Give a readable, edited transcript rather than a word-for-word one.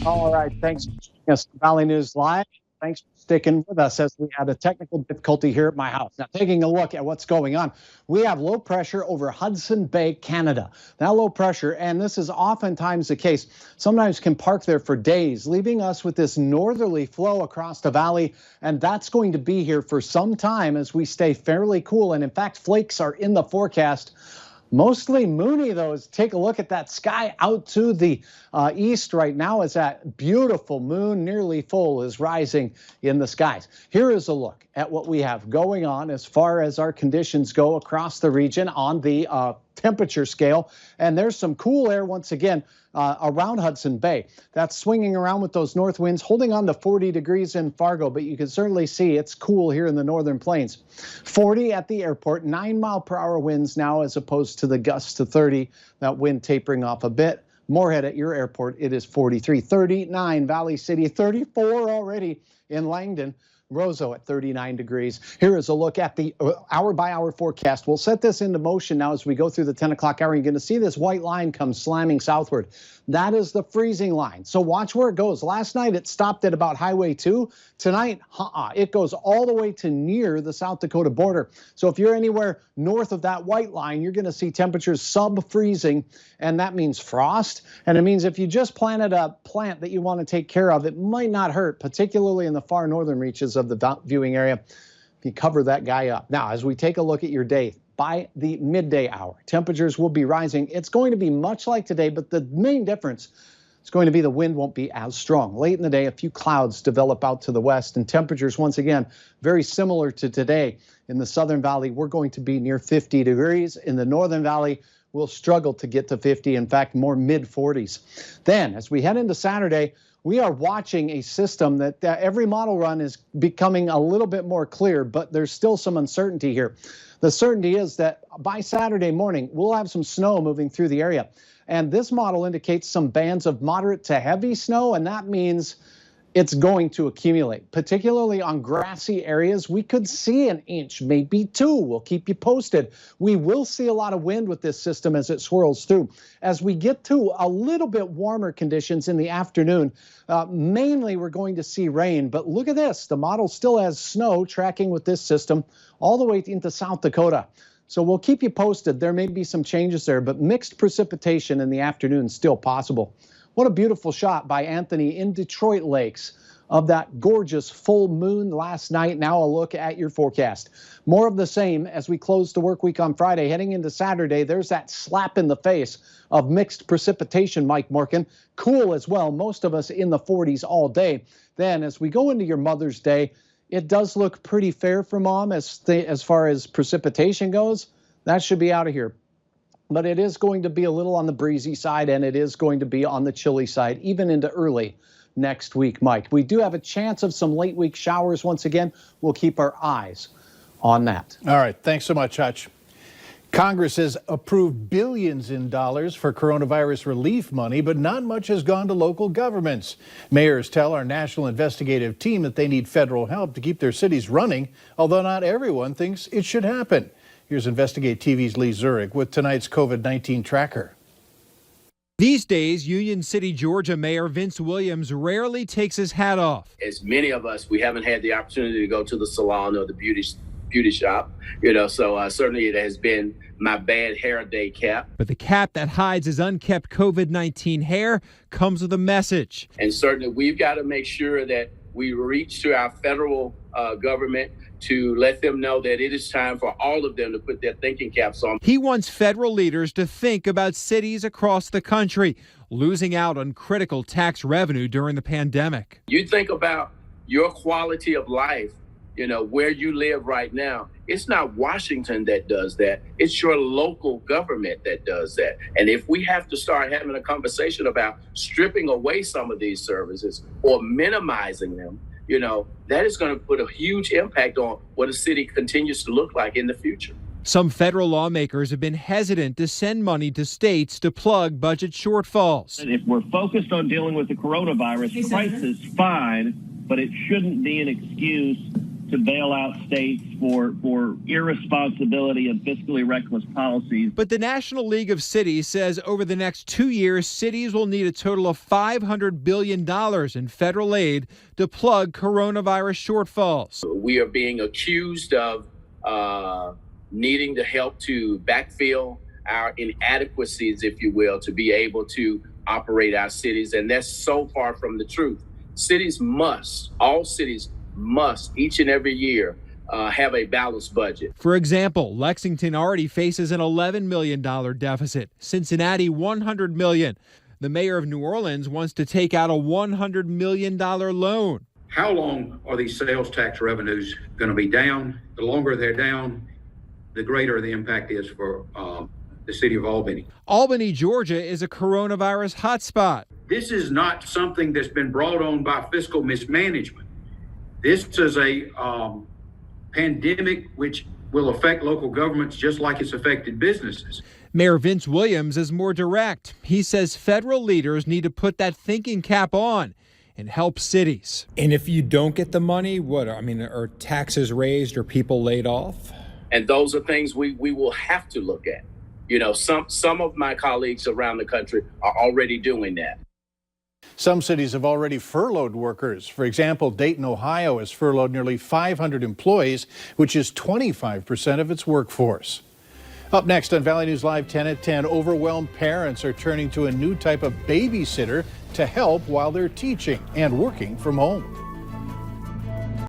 All right. Thanks for joining us, Valley News Live. Thanks for sticking with us as we had a technical difficulty here at my house. Now, taking a look at what's going on, we have low pressure over Hudson Bay, Canada. That low pressure, and this is oftentimes the case, sometimes can park there for days, leaving us with this northerly flow across the valley. And that's going to be here for some time as we stay fairly cool. And in fact, flakes are in the forecast. Mostly moony, though, as take a look at that sky out to the east right now as that beautiful moon, nearly full, is rising in the skies. Here is a look at what we have going on as far as our conditions go across the region on the temperature scale. And there's some cool air once again around Hudson Bay. That's swinging around with those north winds, holding on to 40 degrees in Fargo, but you can certainly see it's cool here in the northern plains. 40 at the airport, 9-mile-per-hour winds now as opposed to the gusts to 30. That wind tapering off a bit. Moorhead at your airport, it is 43. 39, Valley City, 34 already in Langdon. Roseau at 39 degrees. Here is a look at the hour-by-hour forecast. We'll set this into motion now as we go through the 10 o'clock hour. You're going to see this white line come slamming southward. That is the freezing line. So watch where it goes. Last night, it stopped at about Highway 2. Tonight, it goes all the way to near the South Dakota border. So if you're anywhere north of that white line, you're going to see temperatures sub-freezing, and that means frost. And it means if you just planted a plant that you want to take care of, it might not hurt, particularly in the far northern reaches of the viewing area. If you cover that guy up. Now, as we take a look at your day, by the midday hour, temperatures will be rising. It's going to be much like today, but the main difference is going to be the wind won't be as strong. Late in the day, a few clouds develop out to the west, and temperatures, once again, very similar to today. In the Southern Valley, we're going to be near 50 degrees. In the Northern Valley, we'll struggle to get to 50, in fact, more mid-40s. Then, as we head into Saturday, we are watching a system that every model run is becoming a little bit more clear, but there's still some uncertainty here. The certainty is that by Saturday morning, we'll have some snow moving through the area. And this model indicates some bands of moderate to heavy snow, and that means it's going to accumulate, particularly on grassy areas. We could see an inch, maybe 2. We'll keep you posted. We will see a lot of wind with this system as it swirls through. As we get to a little bit warmer conditions in the afternoon, mainly we're going to see rain. But look at this. The model still has snow tracking with this system all the way into South Dakota. So we'll keep you posted. There may be some changes there, but mixed precipitation in the afternoon still possible. What a beautiful shot by Anthony in Detroit Lakes of that gorgeous full moon last night. Now a look at your forecast. More of the same as we close the work week on Friday. Heading into Saturday, there's that slap in the face of mixed precipitation, Mike Morkin. Cool as well, most of us in the 40s all day. Then as we go into your Mother's Day, it does look pretty fair for Mom as far as precipitation goes. That should be out of here. But it is going to be a little on the breezy side, and it is going to be on the chilly side, even into early next week, Mike. We do have a chance of some late week showers once again. We'll keep our eyes on that. All right. Thanks so much, Hutch. Congress has approved billions in dollars for coronavirus relief money, but not much has gone to local governments. Mayors tell our national investigative team that they need federal help to keep their cities running, although not everyone thinks it should happen. Here's Investigate TV's Lee Zurich with tonight's COVID-19 tracker. These days, Union City, Georgia Mayor Vince Williams rarely takes his hat off. As many of us, we haven't had the opportunity to go to the salon or the beauty shop, so certainly it has been my bad hair day cap. But the cap that hides his unkept COVID-19 hair comes with a message. And certainly we've got to make sure that we reach to our federal government to let them know that it is time for all of them to put their thinking caps on. He wants federal leaders to think about cities across the country losing out on critical tax revenue during the pandemic. You think about your quality of life, where you live right now. It's not Washington that does that. It's your local government that does that. And if we have to start having a conversation about stripping away some of these services or minimizing them, that is going to put a huge impact on what a city continues to look like in the future. Some federal lawmakers have been hesitant to send money to states to plug budget shortfalls. If we're focused on dealing with the coronavirus crisis, fine, but it shouldn't be an excuse to bail out states for irresponsibility and fiscally reckless policies. But the National League of Cities says over the next 2 years, cities will need a total of $500 billion in federal aid to plug coronavirus shortfalls. We are being accused of needing to help to backfill our inadequacies, if you will, to be able to operate our cities. And that's so far from the truth. All cities must each and every year have a balanced budget. For example, Lexington already faces an $11 million deficit. Cincinnati, $100 million. The mayor of New Orleans wants to take out a $100 million loan. How long are these sales tax revenues going to be down? The longer they're down, the greater the impact is for the city of Albany. Albany, Georgia is a coronavirus hotspot. This is not something that's been brought on by fiscal mismanagement. This is a pandemic which will affect local governments just like it's affected businesses. Mayor Vince Williams is more direct. He says federal leaders need to put that thinking cap on and help cities. And if you don't get the money, are taxes raised or people laid off? And those are things we will have to look at. Some of my colleagues around the country are already doing that. Some cities have already furloughed workers. For example, Dayton, Ohio has furloughed nearly 500 employees, which is 25% of its workforce. Up next on Valley News Live 10 at 10, overwhelmed parents are turning to a new type of babysitter to help while they're teaching and working from home.